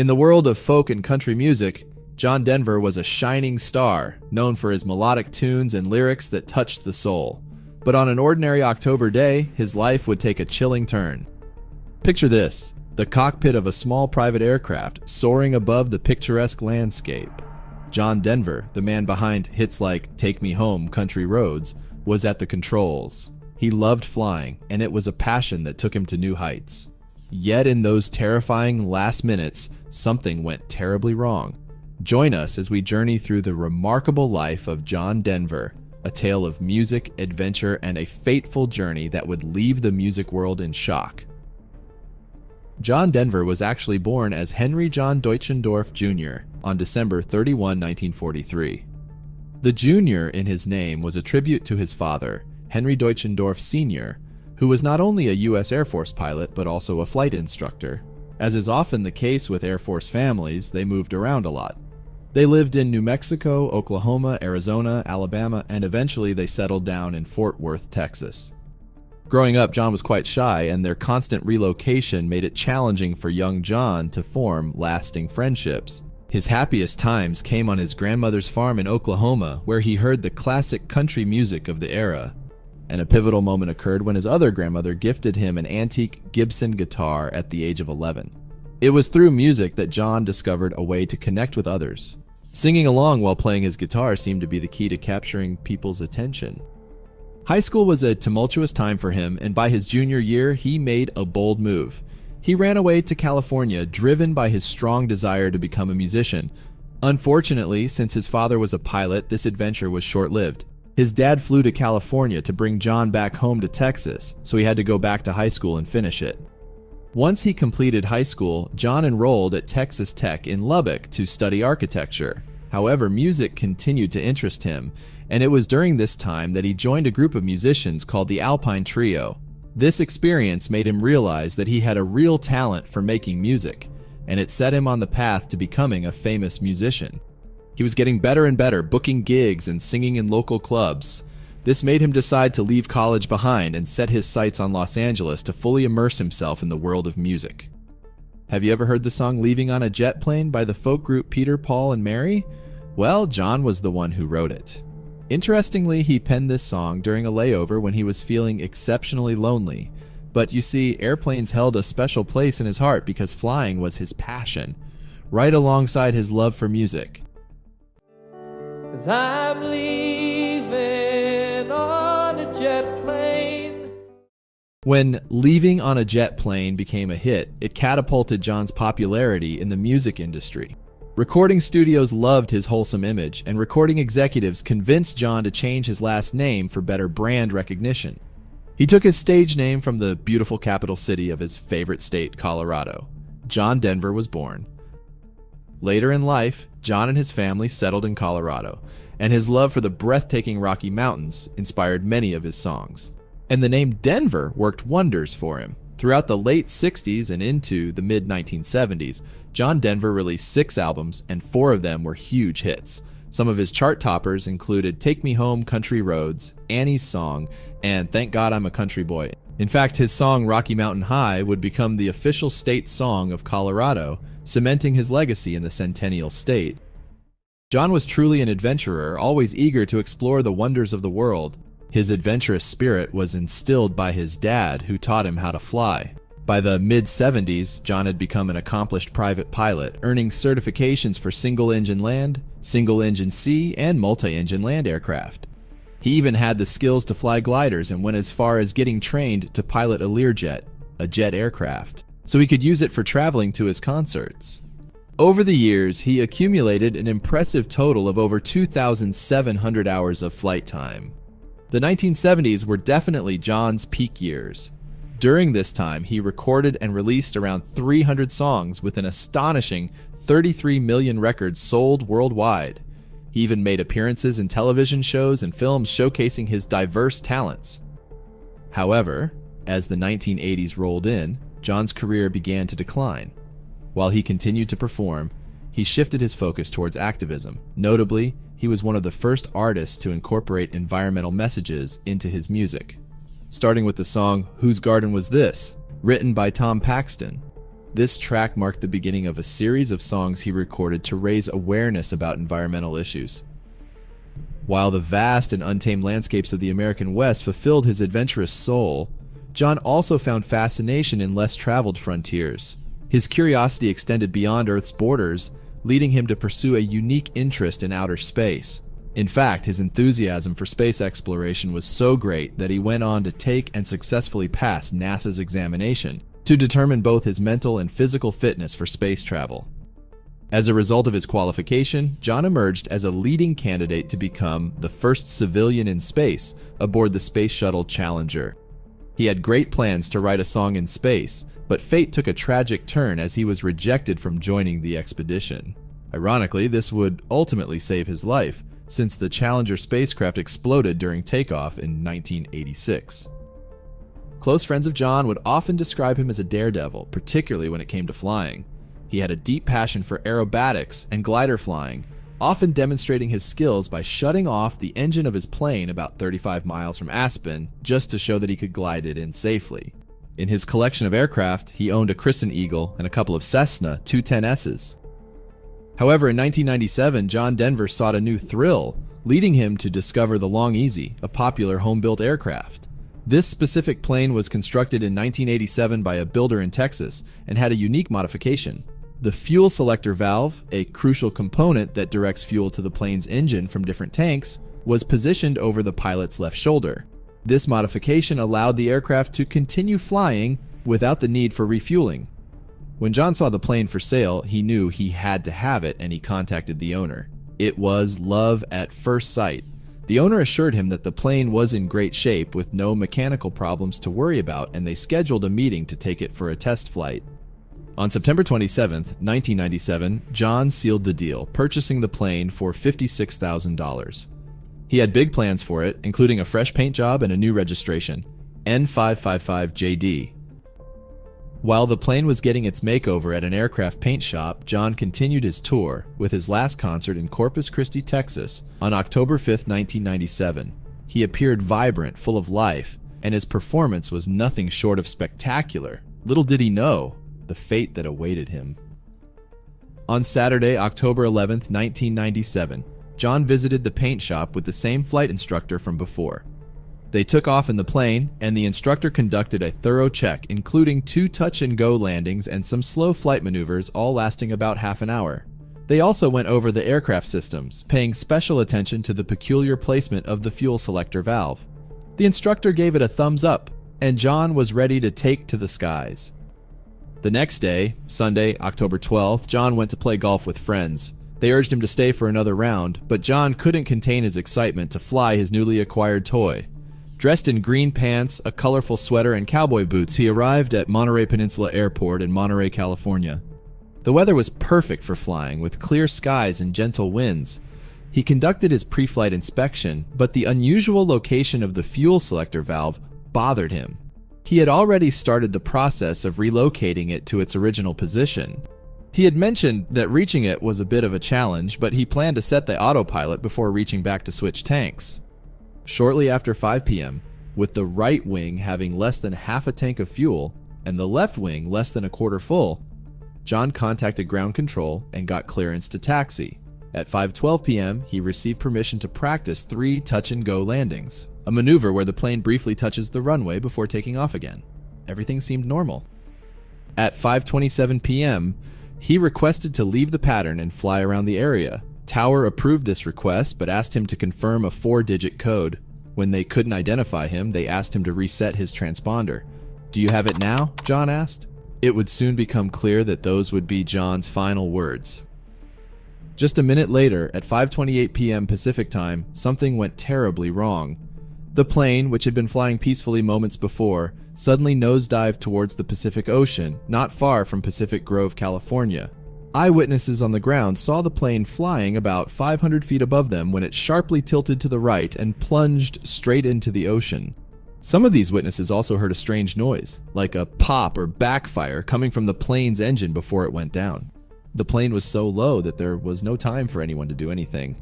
In the world of folk and country music, John Denver was a shining star, known for his melodic tunes and lyrics that touched the soul. But on an ordinary October day, his life would take a chilling turn. Picture this: the cockpit of a small private aircraft soaring above the picturesque landscape. John Denver, the man behind hits like "Take Me Home, Country Roads," was at the controls. He loved flying, and it was a passion that took him to new heights. Yet in those terrifying last minutes, something went terribly wrong. Join us as we journey through the remarkable life of John Denver, a tale of music, adventure, and a fateful journey that would leave the music world in shock. John Denver was actually born as Henry John Deutschendorf Jr. on December 31, 1943. The Jr. in his name was a tribute to his father, Henry Deutschendorf Sr., who was not only a U.S. Air Force pilot but also a flight instructor. As is often the case with Air Force families, they moved around a lot. They lived in New Mexico, Oklahoma, Arizona, Alabama, and eventually they settled down in Fort Worth, Texas. Growing up, John was quite shy, and their constant relocation made it challenging for young John to form lasting friendships. His happiest times came on his grandmother's farm in Oklahoma, where he heard the classic country music of the era. And a pivotal moment occurred when his other grandmother gifted him an antique Gibson guitar at the age of 11. It was through music that John discovered a way to connect with others. Singing along while playing his guitar seemed to be the key to capturing people's attention. High school was a tumultuous time for him, and by his junior year, he made a bold move. He ran away to California, driven by his strong desire to become a musician. Unfortunately, since his father was a pilot, this adventure was short-lived. His dad flew to California to bring John back home to Texas, so he had to go back to high school and finish it. Once he completed high school, John enrolled at Texas Tech in Lubbock to study architecture. However, music continued to interest him, and it was during this time that he joined a group of musicians called the Alpine Trio. This experience made him realize that he had a real talent for making music, and it set him on the path to becoming a famous musician. He was getting better and better, booking gigs and singing in local clubs. This made him decide to leave college behind and set his sights on Los Angeles to fully immerse himself in the world of music. Have you ever heard the song "Leaving on a Jet Plane" by the folk group Peter, Paul, and Mary? Well, John was the one who wrote it. Interestingly, he penned this song during a layover when he was feeling exceptionally lonely. But you see, airplanes held a special place in his heart because flying was his passion, right alongside his love for music. 'Cause I'm leaving on a jet plane. When "Leaving on a Jet Plane" became a hit, it catapulted John's popularity in the music industry. Recording studios loved his wholesome image, and recording executives convinced John to change his last name for better brand recognition. He took his stage name from the beautiful capital city of his favorite state, Colorado. John Denver was born. Later in life, John and his family settled in Colorado, and his love for the breathtaking Rocky Mountains inspired many of his songs. And the name Denver worked wonders for him. Throughout the late 60s and into the mid-1970s, John Denver released 6 albums, and 4 of them were huge hits. Some of his chart toppers included "Take Me Home, Country Roads," "Annie's Song," and "Thank God I'm a Country Boy." In fact, his song "Rocky Mountain High" would become the official state song of Colorado, cementing his legacy in the Centennial State. John was truly an adventurer, always eager to explore the wonders of the world. His adventurous spirit was instilled by his dad, who taught him how to fly. By the mid-70s, John had become an accomplished private pilot, earning certifications for single-engine land, single-engine sea, and multi-engine land aircraft. He even had the skills to fly gliders and went as far as getting trained to pilot a Learjet, a jet aircraft, so he could use it for traveling to his concerts. Over the years, he accumulated an impressive total of over 2,700 hours of flight time. The 1970s were definitely John's peak years. During this time, he recorded and released around 300 songs with an astonishing 33 million records sold worldwide. He even made appearances in television shows and films showcasing his diverse talents. However, as the 1980s rolled in, John's career began to decline. While he continued to perform, he shifted his focus towards activism. Notably, he was one of the first artists to incorporate environmental messages into his music, starting with the song "Whose Garden Was This?", written by Tom Paxton. This track marked the beginning of a series of songs he recorded to raise awareness about environmental issues. While the vast and untamed landscapes of the American West fulfilled his adventurous soul, John also found fascination in less traveled frontiers. His curiosity extended beyond Earth's borders, leading him to pursue a unique interest in outer space. In fact, his enthusiasm for space exploration was so great that he went on to take and successfully pass NASA's examination to determine both his mental and physical fitness for space travel. As a result of his qualification, John emerged as a leading candidate to become the first civilian in space aboard the Space Shuttle Challenger. He had great plans to write a song in space, but fate took a tragic turn as he was rejected from joining the expedition. Ironically, this would ultimately save his life, since the Challenger spacecraft exploded during takeoff in 1986. Close friends of John would often describe him as a daredevil, particularly when it came to flying. He had a deep passion for aerobatics and glider flying, often demonstrating his skills by shutting off the engine of his plane about 35 miles from Aspen just to show that he could glide it in safely. In his collection of aircraft, he owned a Crescent Eagle and a couple of Cessna 210Ss. However, in 1997, John Denver sought a new thrill, leading him to discover the Long Easy, a popular home-built aircraft. This specific plane was constructed in 1987 by a builder in Texas and had a unique modification. The fuel selector valve, a crucial component that directs fuel to the plane's engine from different tanks, was positioned over the pilot's left shoulder. This modification allowed the aircraft to continue flying without the need for refueling. When John saw the plane for sale, he knew he had to have it, and he contacted the owner. It was love at first sight. The owner assured him that the plane was in great shape with no mechanical problems to worry about, and they scheduled a meeting to take it for a test flight. On September 27, 1997, John sealed the deal, purchasing the plane for $56,000. He had big plans for it, including a fresh paint job and a new registration, N555JD. While the plane was getting its makeover at an aircraft paint shop, John continued his tour, with his last concert in Corpus Christi, Texas, on October 5, 1997. He appeared vibrant, full of life, and his performance was nothing short of spectacular. Little did he know the fate that awaited him. On Saturday, October 11, 1997, John visited the paint shop with the same flight instructor from before. They took off in the plane, and the instructor conducted a thorough check, including 2 touch-and-go landings and some slow flight maneuvers, all lasting about half an hour. They also went over the aircraft systems, paying special attention to the peculiar placement of the fuel selector valve. The instructor gave it a thumbs up, and John was ready to take to the skies. The next day, Sunday, October 12th, John went to play golf with friends. They urged him to stay for another round, but John couldn't contain his excitement to fly his newly acquired toy. Dressed in green pants, a colorful sweater, and cowboy boots, he arrived at Monterey Peninsula Airport in Monterey, California. The weather was perfect for flying, with clear skies and gentle winds. He conducted his pre-flight inspection, but the unusual location of the fuel selector valve bothered him. He had already started the process of relocating it to its original position. He had mentioned that reaching it was a bit of a challenge, but he planned to set the autopilot before reaching back to switch tanks. Shortly after 5 p.m., with the right wing having less than half a tank of fuel and the left wing less than a quarter full, John contacted ground control and got clearance to taxi. At 5:12 p.m., he received permission to practice 3 touch-and-go landings, a maneuver where the plane briefly touches the runway before taking off again. Everything seemed normal. At 5:27 p.m., he requested to leave the pattern and fly around the area. Tower approved this request, but asked him to confirm a 4-digit code. When they couldn't identify him, they asked him to reset his transponder. "Do you have it now?" John asked. It would soon become clear that those would be John's final words. Just a minute later, at 5:28 p.m. Pacific time, something went terribly wrong. The plane, which had been flying peacefully moments before, suddenly nosedived towards the Pacific Ocean, not far from Pacific Grove, California. Eyewitnesses on the ground saw the plane flying about 500 feet above them when it sharply tilted to the right and plunged straight into the ocean. Some of these witnesses also heard a strange noise, like a pop or backfire coming from the plane's engine before it went down. The plane was so low that there was no time for anyone to do anything.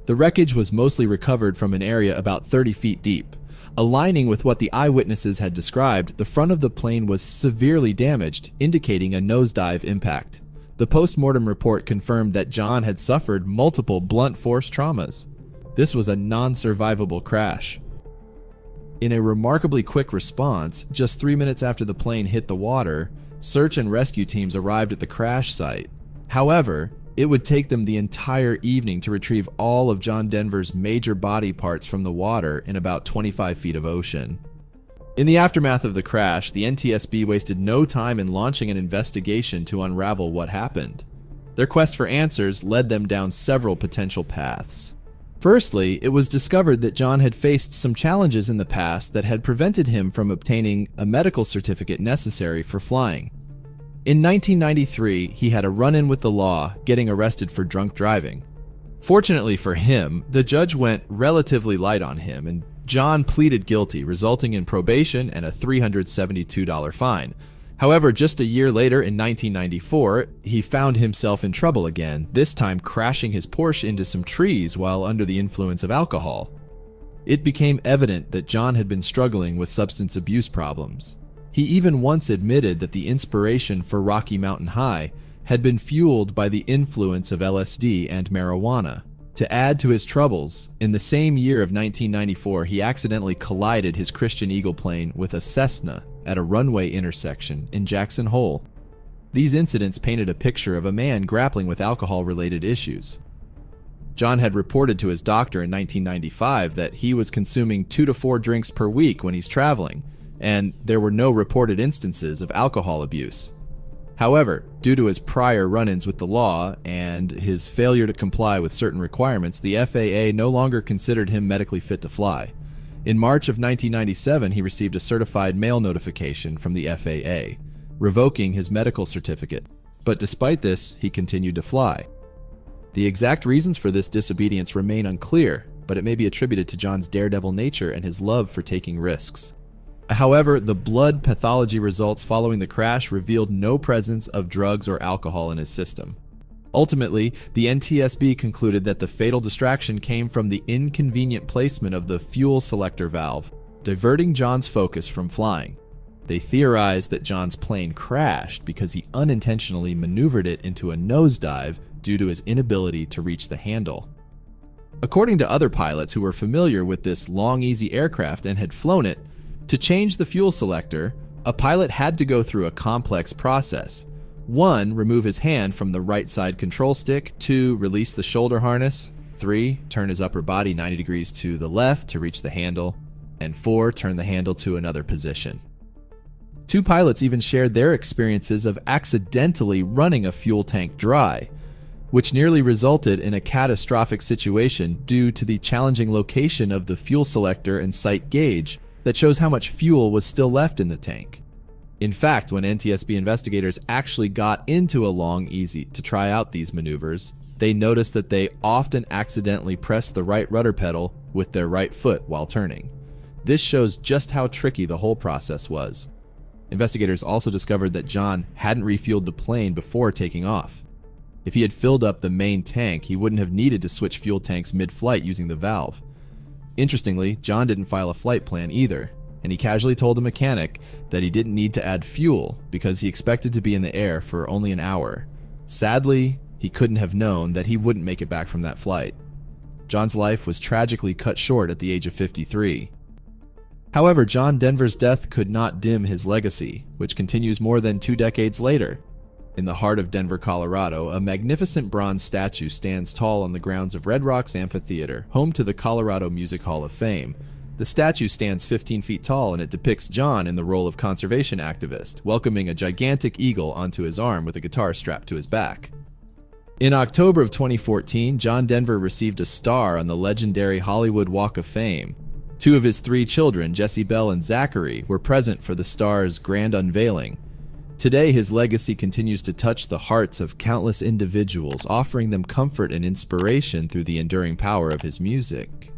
The wreckage was mostly recovered from an area about 30 feet deep. Aligning with what the eyewitnesses had described, the front of the plane was severely damaged, indicating a nosedive impact. The post-mortem report confirmed that John had suffered multiple blunt force traumas. This was a non-survivable crash. In a remarkably quick response, just 3 minutes after the plane hit the water, search and rescue teams arrived at the crash site. However, it would take them the entire evening to retrieve all of John Denver's major body parts from the water in about 25 feet of ocean. In the aftermath of the crash, the NTSB wasted no time in launching an investigation to unravel what happened. Their quest for answers led them down several potential paths. Firstly, it was discovered that John had faced some challenges in the past that had prevented him from obtaining a medical certificate necessary for flying. In 1993, he had a run-in with the law, getting arrested for drunk driving. Fortunately for him, the judge went relatively light on him, and John pleaded guilty, resulting in probation and a $372 fine. However, just a year later, in 1994, he found himself in trouble again, this time crashing his Porsche into some trees while under the influence of alcohol. It became evident that John had been struggling with substance abuse problems. He even once admitted that the inspiration for Rocky Mountain High had been fueled by the influence of LSD and marijuana. To add to his troubles, in the same year of 1994, he accidentally collided his Christian Eagle plane with a Cessna at a runway intersection in Jackson Hole. These incidents painted a picture of a man grappling with alcohol-related issues. John had reported to his doctor in 1995 that he was consuming 2 to 4 drinks per week when he's traveling, and there were no reported instances of alcohol abuse. However, due to his prior run-ins with the law and his failure to comply with certain requirements, the FAA no longer considered him medically fit to fly. In March of 1997, he received a certified mail notification from the FAA, revoking his medical certificate. But despite this, he continued to fly. The exact reasons for this disobedience remain unclear, but it may be attributed to John's daredevil nature and his love for taking risks. However, the blood pathology results following the crash revealed no presence of drugs or alcohol in his system. Ultimately, the NTSB concluded that the fatal distraction came from the inconvenient placement of the fuel selector valve, diverting John's focus from flying. They theorized that John's plane crashed because he unintentionally maneuvered it into a nosedive due to his inability to reach the handle. According to other pilots who were familiar with this long, easy aircraft and had flown it, to change the fuel selector, a pilot had to go through a complex process. 1. Remove his hand from the right side control stick. 2. Release the shoulder harness. 3. Turn his upper body 90 degrees to the left to reach the handle. And 4. Turn the handle to another position. 2 pilots even shared their experiences of accidentally running a fuel tank dry, which nearly resulted in a catastrophic situation due to the challenging location of the fuel selector and sight gauge that shows how much fuel was still left in the tank. In fact, when NTSB investigators actually got into a long easy to try out these maneuvers, they noticed that they often accidentally pressed the right rudder pedal with their right foot while turning. This shows just how tricky the whole process was. Investigators also discovered that John hadn't refueled the plane before taking off. If he had filled up the main tank, he wouldn't have needed to switch fuel tanks mid-flight using the valve. Interestingly, John didn't file a flight plan either, and he casually told a mechanic that he didn't need to add fuel because he expected to be in the air for only an hour. Sadly, he couldn't have known that he wouldn't make it back from that flight. John's life was tragically cut short at the age of 53. However, John Denver's death could not dim his legacy, which continues more than 2 decades later. In the heart of Denver, Colorado, a magnificent bronze statue stands tall on the grounds of Red Rocks Amphitheater, home to the Colorado Music Hall of Fame. The statue stands 15 feet tall, and it depicts John in the role of conservation activist, welcoming a gigantic eagle onto his arm with a guitar strapped to his back. In October of 2014, John Denver received a star on the legendary Hollywood Walk of Fame. 2 of his 3 children, Jesse Bell and Zachary, were present for the star's grand unveiling. Today, his legacy continues to touch the hearts of countless individuals, offering them comfort and inspiration through the enduring power of his music.